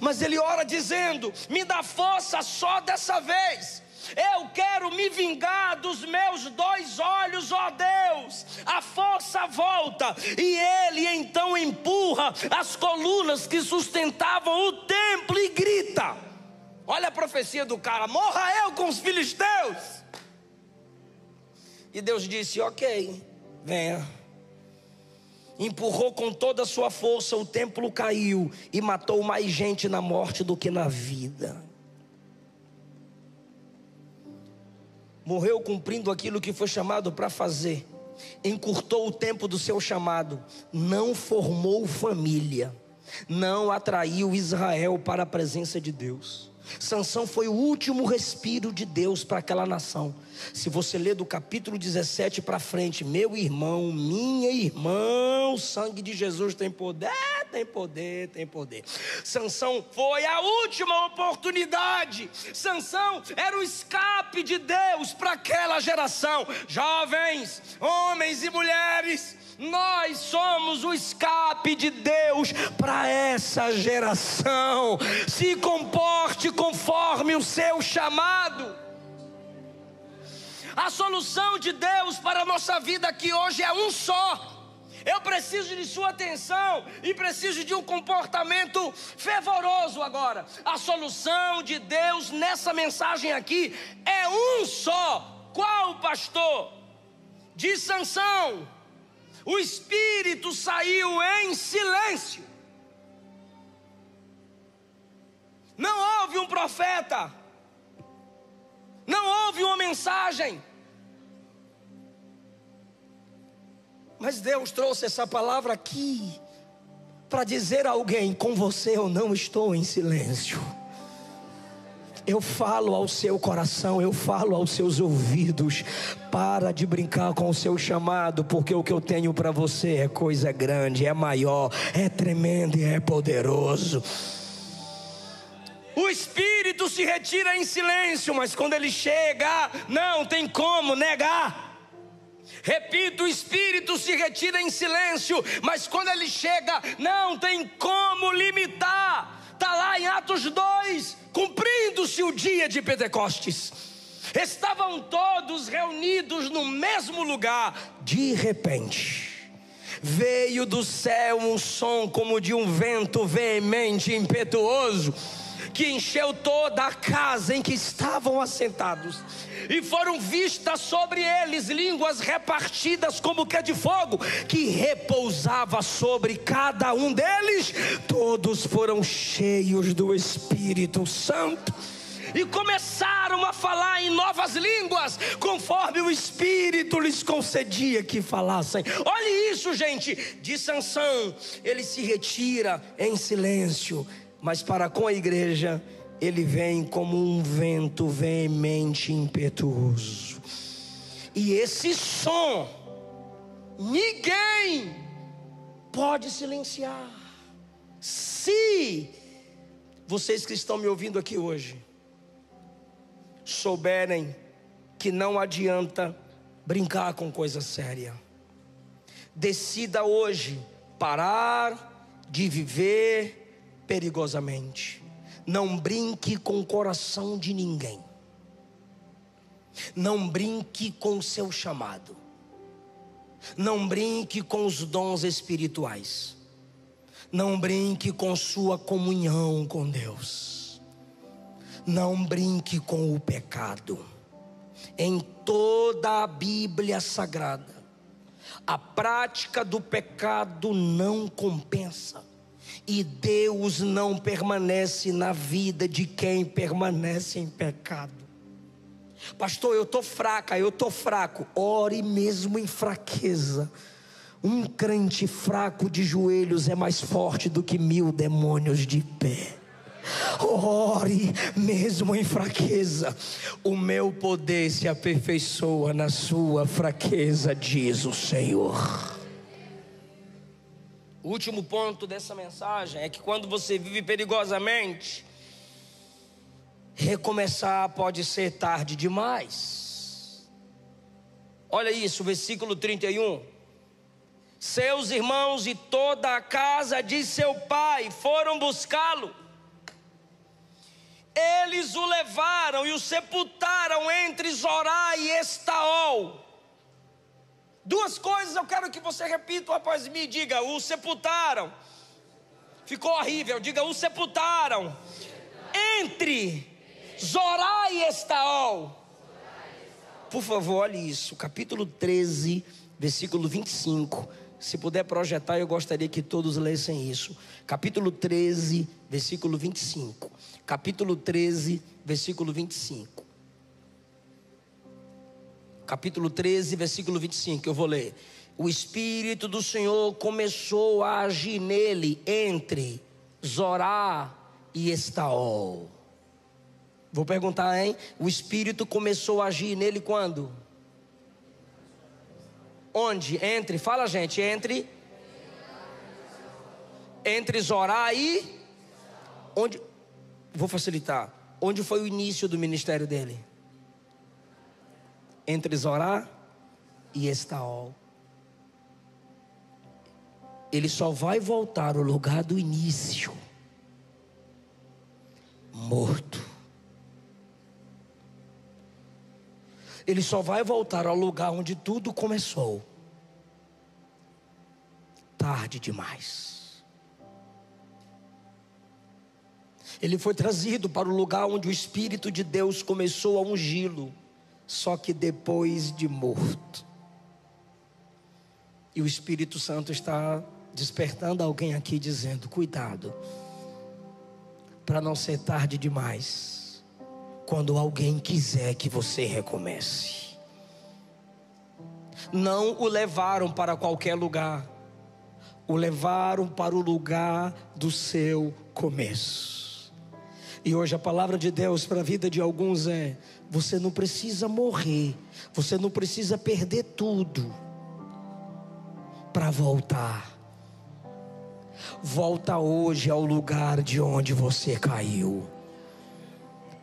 Mas ele ora dizendo: me dá força só dessa vez. Eu quero me vingar dos meus 2 olhos, ó Deus. A força volta, e ele então empurra as colunas que sustentavam o templo e grita. Olha a profecia do cara: morra eu com os filisteus. E Deus disse: ok, venha. Empurrou com toda a sua força, o templo caiu e matou mais gente na morte do que na vida. Morreu cumprindo aquilo que foi chamado para fazer. Encurtou o tempo do seu chamado. Não formou família. Não atraiu Israel para a presença de Deus. Sansão foi o último respiro de Deus para aquela nação. Se você ler do capítulo 17 para frente, meu irmão, minha irmã, o sangue de Jesus tem poder, tem poder, tem poder. Sansão foi a última oportunidade. Sansão era o escape de Deus para aquela geração. Jovens, homens e mulheres, nós somos o escape de Deus para essa geração. Se comporte conforme o seu chamado. A solução de Deus para a nossa vida aqui hoje é um só. Eu preciso de sua atenção e preciso de um comportamento fervoroso agora. A solução de Deus nessa mensagem aqui é um só. Qual, pastor? De Sansão, o espírito saiu em silêncio. Não houve um profeta, não houve uma mensagem, mas Deus trouxe essa palavra aqui para dizer a alguém: com você eu não estou em silêncio. Eu falo ao seu coração, eu falo aos seus ouvidos. Para de brincar com o seu chamado, porque o que eu tenho para você é coisa grande, é maior, é tremendo e é poderoso. O espírito se retira em silêncio, mas quando ele chega, não tem como negar. Repito, o espírito se retira em silêncio, mas quando ele chega, não tem como limitar. Está lá em Atos 2, cumprindo-se o dia de Pentecostes. Estavam todos reunidos no mesmo lugar. De repente, veio do céu um som como de um vento veemente e impetuoso, que encheu toda a casa em que estavam assentados. E foram vistas sobre eles línguas repartidas como que de fogo, que repousava sobre cada um deles. Todos foram cheios do Espírito Santo e começaram a falar em novas línguas, conforme o Espírito lhes concedia que falassem. Olha isso, gente. De Sansão, ele se retira em silêncio, mas para com a igreja ele vem como um vento veemente e impetuoso. E esse som ninguém pode silenciar. Se vocês que estão me ouvindo aqui hoje souberem que não adianta brincar com coisa séria, decida hoje parar de viver perigosamente. Não brinque com o coração de ninguém. Não brinque com o seu chamado. Não brinque com os dons espirituais. Não brinque com sua comunhão com Deus. Não brinque com o pecado. Em toda a Bíblia Sagrada, a prática do pecado não compensa. E Deus não permanece na vida de quem permanece em pecado. Pastor, eu estou fraca, eu estou fraco. Ore mesmo em fraqueza. Um crente fraco de joelhos é mais forte do que 1000 demônios de pé. Ore mesmo em fraqueza. O meu poder se aperfeiçoa na sua fraqueza, diz o Senhor. O último ponto dessa mensagem é que quando você vive perigosamente, recomeçar pode ser tarde demais. Olha isso, versículo 31. Seus irmãos e toda a casa de seu pai foram buscá-lo. Eles o levaram e o sepultaram entre Zorá e Estaol. Duas coisas eu quero que você repita após mim. Diga, o sepultaram. Ficou horrível, diga, o sepultaram entre Zorá e Estaol. Por favor, olhe isso, capítulo 13, versículo 25. Se puder projetar, eu gostaria que todos lessem isso. Capítulo 13, versículo 25. Capítulo 13, versículo 25. Capítulo 13, versículo 25, eu vou ler. O Espírito do Senhor começou a agir nele entre Zorá e Estaol. Vou perguntar, hein? O Espírito começou a agir nele quando? Onde? Entre, fala gente, entre Zorá e onde? Vou facilitar. Onde foi o início do ministério dele? Entre Zorá e Estaol. Ele só vai voltar ao lugar do início morto. Ele só vai voltar ao lugar onde tudo começou tarde demais. Ele foi trazido para o lugar onde o Espírito de Deus começou a ungí-lo, só que depois de morto. E o Espírito Santo está despertando alguém aqui dizendo, cuidado, para não ser tarde demais quando alguém quiser que você recomece. Não o levaram para qualquer lugar, o levaram para o lugar do seu começo. E hoje a palavra de Deus para a vida de alguns é: você não precisa morrer, você não precisa perder tudo para voltar. Volta hoje ao lugar de onde você caiu.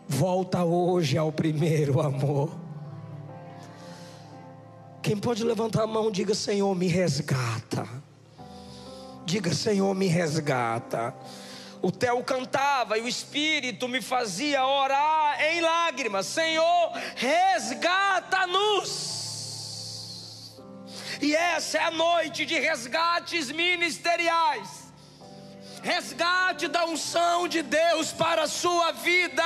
Volta hoje ao primeiro amor. Quem pode levantar a mão, diga, Senhor, me resgata. Diga, Senhor, me resgata. O Theo cantava e o Espírito me fazia orar em lágrimas. Senhor, resgata-nos. E essa é a noite de resgates ministeriais. Resgate da unção de Deus para a sua vida.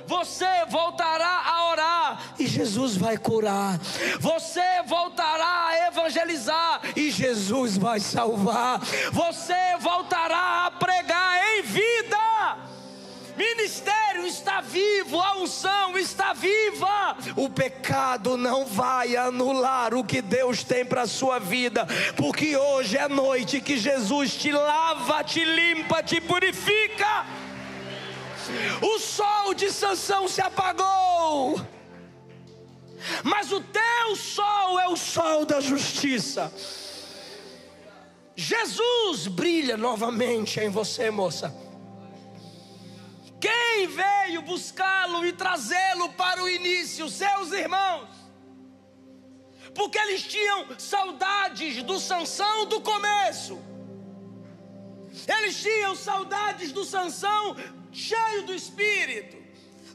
Você voltará a orar e Jesus vai curar. Você voltará a evangelizar e Jesus vai salvar. Você voltará a pregar em vida. Ministério está vivo, a unção está viva. O pecado não vai anular o que Deus tem para a sua vida, porque hoje é noite que Jesus te lava, te limpa, te purifica. O sol de Sansão se apagou, mas o teu sol é o sol da justiça. Jesus brilha novamente em você, moça. Quem veio buscá-lo e trazê-lo para o início? Seus irmãos. Porque eles tinham saudades do Sansão do começo. Eles tinham saudades do Sansão cheio do Espírito,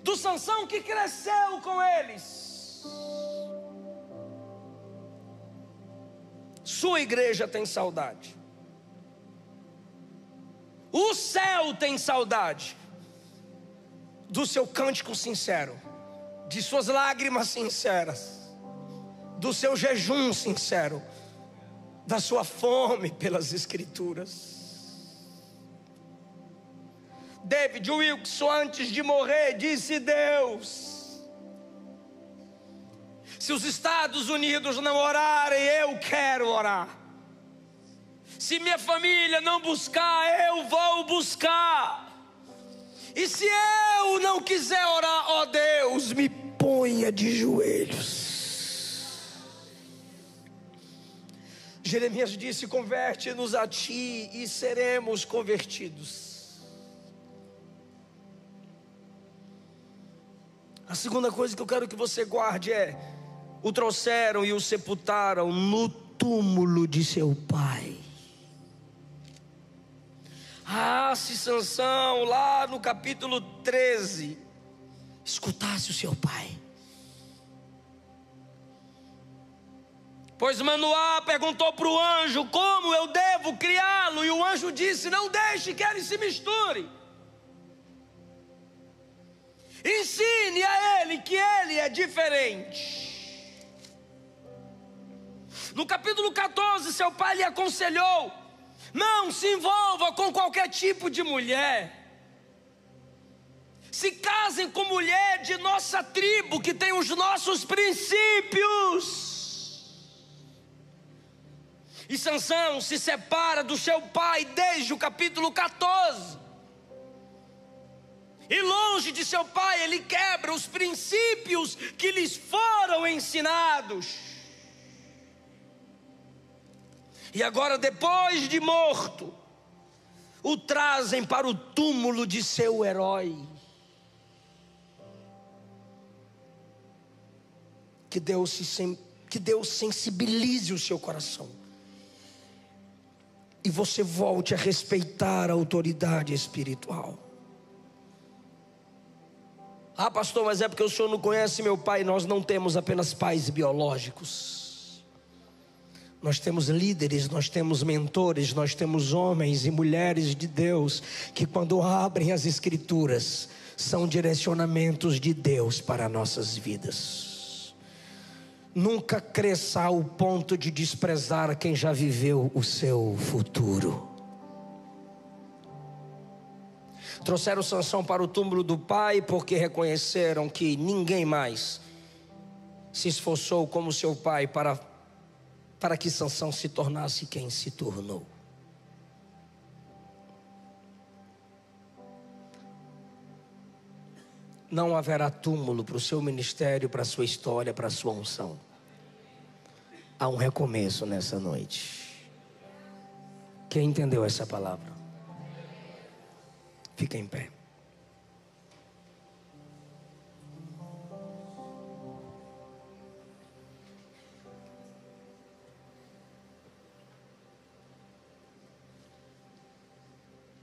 do Sansão que cresceu com eles. Sua igreja tem saudade. O céu tem saudade do seu cântico sincero, de suas lágrimas sinceras, do seu jejum sincero, da sua fome pelas Escrituras. David Wilkerson, antes de morrer, disse: Deus, se os Estados Unidos não orarem, eu quero orar. Se minha família não buscar, eu vou buscar. E se eu não quiser orar, ó Deus, me ponha de joelhos. Jeremias disse: converte-nos a ti e seremos convertidos. A segunda coisa que eu quero que você guarde é: o trouxeram e o sepultaram no túmulo de seu pai. Ah, se Sansão, lá no capítulo 13, escutasse o seu pai. Pois Manoá perguntou para o anjo: como eu devo criá-lo? E o anjo disse: não deixe que ele se misture. Ensine a ele que ele é diferente. No capítulo 14, seu pai lhe aconselhou: não se envolva com qualquer tipo de mulher. Se casem com mulher de nossa tribo, que tem os nossos princípios. E Sansão se separa do seu pai desde o capítulo 14. E longe de seu pai, ele quebra os princípios que lhes foram ensinados. E agora, depois de morto, o trazem para o túmulo de seu herói. Que Deus sensibilize o seu coração. E você volte a respeitar a autoridade espiritual. Ah, pastor, mas é porque o senhor não conhece meu pai. Nós não temos apenas pais biológicos. Nós temos líderes, nós temos mentores, nós temos homens e mulheres de Deus que, quando abrem as Escrituras, são direcionamentos de Deus para nossas vidas. Nunca cresça ao ponto de desprezar quem já viveu o seu futuro. Trouxeram Sansão para o túmulo do pai porque reconheceram que ninguém mais se esforçou como seu pai para que Sansão se tornasse quem se tornou. Não haverá túmulo para o seu ministério, para a sua história, para a sua unção. Há um recomeço nessa noite. Quem entendeu essa palavra? Fica em pé.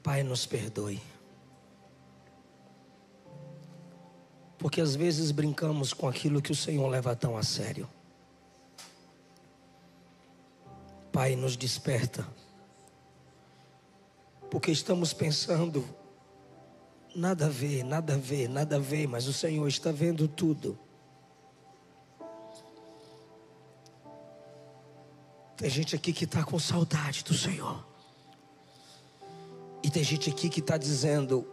Pai, nos perdoe. Porque às vezes brincamos com aquilo que o Senhor leva tão a sério. Pai, nos desperta. Porque estamos pensando: nada a ver, nada a ver, nada a ver, mas o Senhor está vendo tudo. Tem gente aqui que está com saudade do Senhor. E tem gente aqui que está dizendo: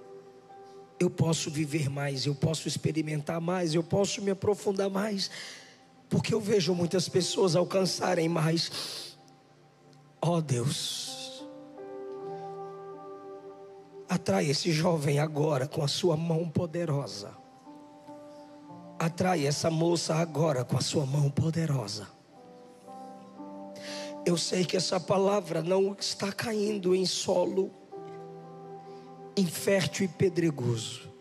eu posso viver mais, eu posso experimentar mais, eu posso me aprofundar mais, porque eu vejo muitas pessoas alcançarem mais. Ó Deus, atrai esse jovem agora com a sua mão poderosa. Atrai essa moça agora com a sua mão poderosa. Eu sei que essa palavra não está caindo em solo infértil e pedregoso.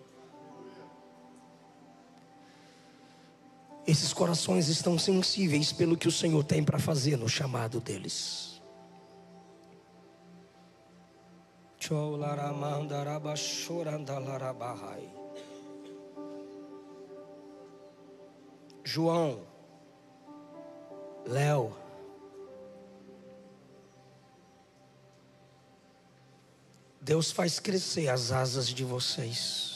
Esses corações estão sensíveis pelo que o Senhor tem para fazer no chamado deles. João, Léo, Deus faz crescer as asas de vocês.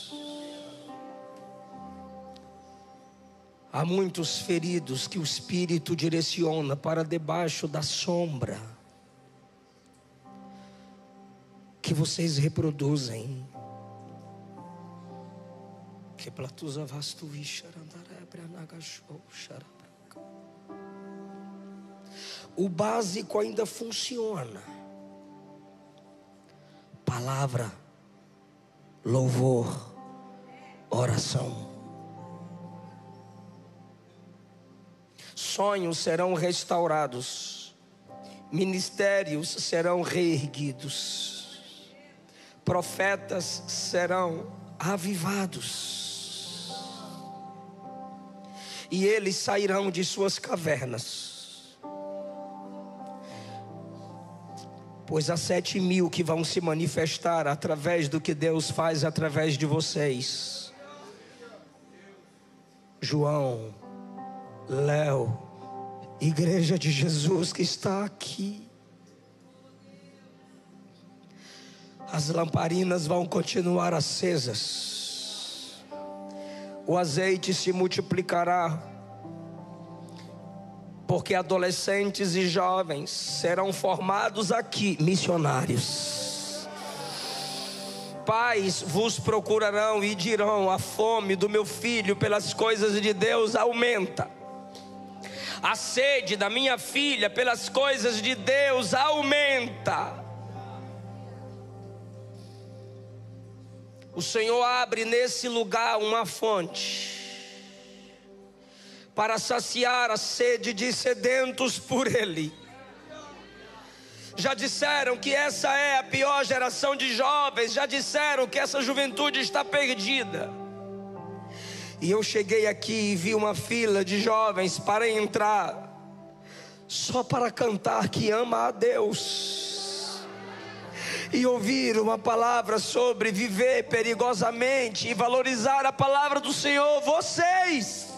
Há muitos feridos que o Espírito direciona para debaixo da sombra que vocês reproduzem. O básico ainda funciona. Palavra, louvor, oração. Sonhos serão restaurados, ministérios serão reerguidos, profetas serão avivados, e eles sairão de suas cavernas, pois há 7.000 que vão se manifestar através do que Deus faz através de vocês. João, Léo, Igreja de Jesus que está aqui, as lamparinas vão continuar acesas, o azeite se multiplicará, porque adolescentes e jovens serão formados aqui, missionários. Pais vos procurarão e dirão: a fome do meu filho pelas coisas de Deus aumenta. A sede da minha filha pelas coisas de Deus aumenta. O Senhor abre nesse lugar uma fonte para saciar a sede de sedentos por Ele. Já disseram que essa é a pior geração de jovens, já disseram que essa juventude está perdida. E eu cheguei aqui e vi uma fila de jovens para entrar, só para cantar que ama a Deus, e ouvir uma palavra sobre viver perigosamente e valorizar a palavra do Senhor. Vocês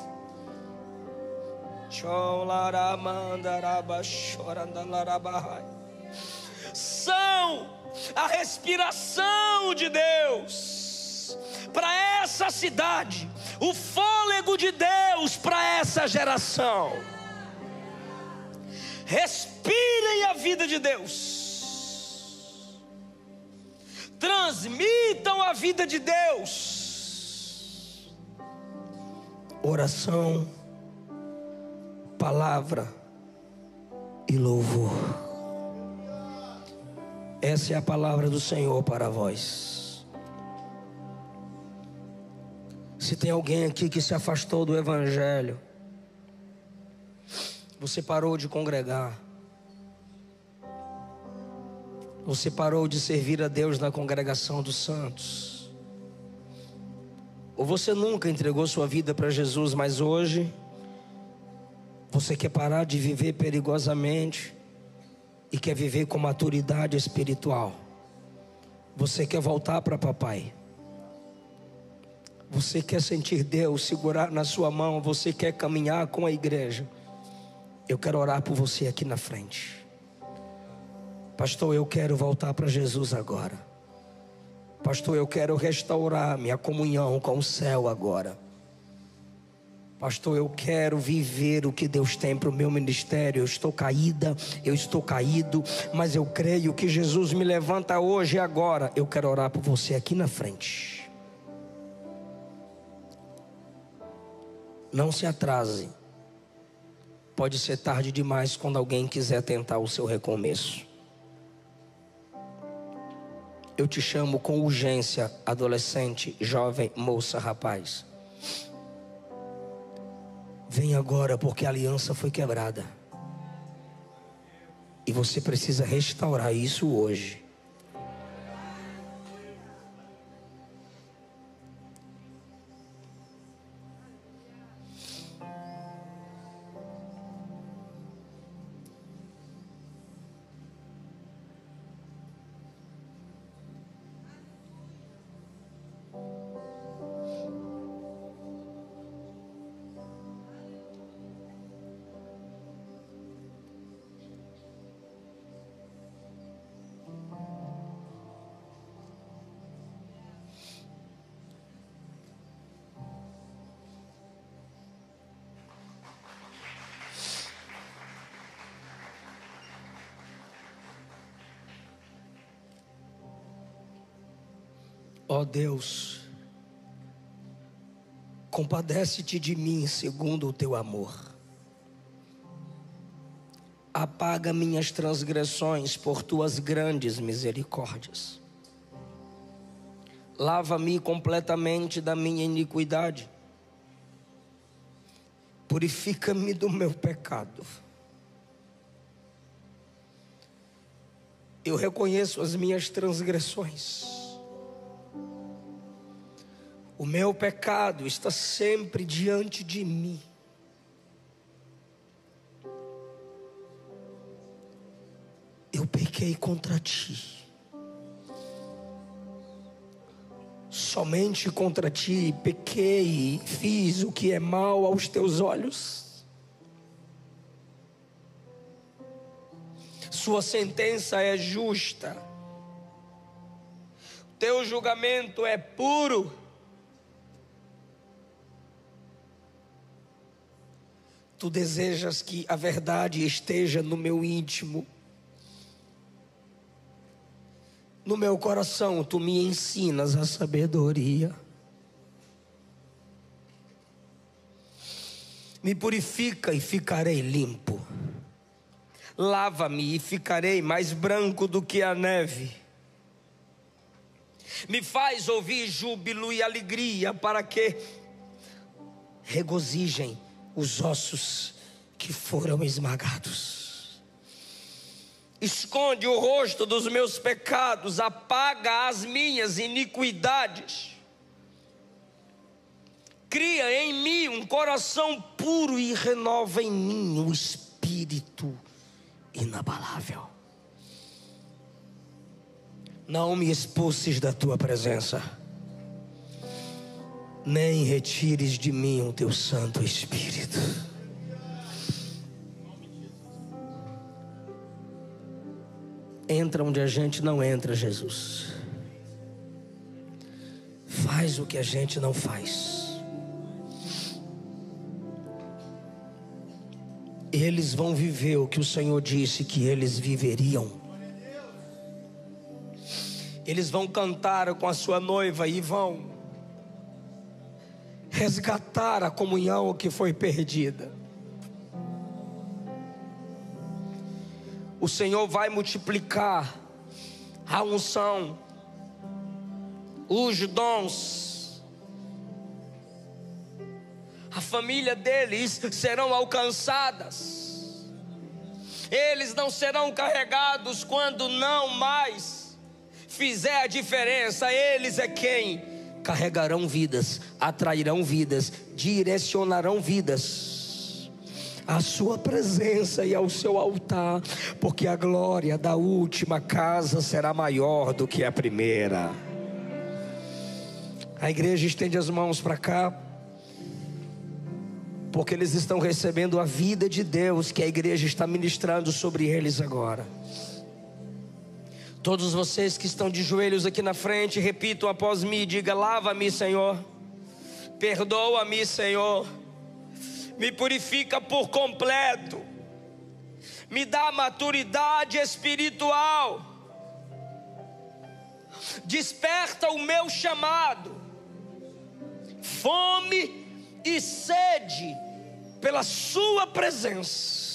são a respiração de Deus para essa cidade, o fôlego de Deus para essa geração. Respirem a vida de Deus, transmitam a vida de Deus. Oração, palavra e louvor. Essa é a palavra do Senhor para vós. Se tem alguém aqui que se afastou do Evangelho, você parou de congregar, você parou de servir a Deus na congregação dos santos, ou você nunca entregou sua vida para Jesus, mas hoje você quer parar de viver perigosamente e quer viver com maturidade espiritual. Você quer voltar para papai. Você quer sentir Deus segurar na sua mão. Você quer caminhar com a igreja. Eu quero orar por você aqui na frente. Pastor, eu quero voltar para Jesus agora. Pastor, eu quero restaurar minha comunhão com o céu agora. Pastor, eu quero viver o que Deus tem para o meu ministério. Eu estou caída, eu estou caído, mas eu creio que Jesus me levanta hoje e agora. Eu quero orar por você aqui na frente. Não se atrase. Pode ser tarde demais quando alguém quiser tentar o seu recomeço. Eu te chamo com urgência, adolescente, jovem, moça, rapaz. Vem agora, porque a aliança foi quebrada. E você precisa restaurar isso hoje. Ó Deus, compadece-te de mim segundo o teu amor. Apaga minhas transgressões por tuas grandes misericórdias. Lava-me completamente da minha iniquidade. Purifica-me do meu pecado. Eu reconheço as minhas transgressões. O meu pecado está sempre diante de mim. Eu pequei contra ti. Somente contra ti pequei e fiz o que é mal aos teus olhos. Sua sentença é justa. Teu julgamento é puro. Tu desejas que a verdade esteja no meu íntimo. No meu coração, tu me ensinas a sabedoria. Me purifica e ficarei limpo. Lava-me e ficarei mais branco do que a neve. Me faz ouvir júbilo e alegria, para que regozijem os ossos que foram esmagados. Esconde o rosto dos meus pecados, apaga as minhas iniquidades. Cria em mim um coração puro e renova em mim um espírito inabalável. Não me expulses da tua presença, nem retires de mim o teu Santo Espírito. Entra onde a gente não entra, Jesus. Faz o que a gente não faz. Eles vão viver o que o Senhor disse que eles viveriam. Eles vão cantar com a sua noiva e vão resgatar a comunhão que foi perdida. O Senhor vai multiplicar a unção, os dons. A família deles serão alcançadas. Eles não serão carregados quando não mais fizer a diferença. Eles é quem carregarão vidas, atrairão vidas, direcionarão vidas à sua presença e ao seu altar, porque a glória da última casa será maior do que a primeira. A igreja estende as mãos para cá, porque eles estão recebendo a vida de Deus que a igreja está ministrando sobre eles agora. Todos vocês que estão de joelhos aqui na frente, repitam após mim, diga: lava-me, Senhor, perdoa-me, Senhor, me purifica por completo, me dá maturidade espiritual, desperta o meu chamado, fome e sede pela sua presença.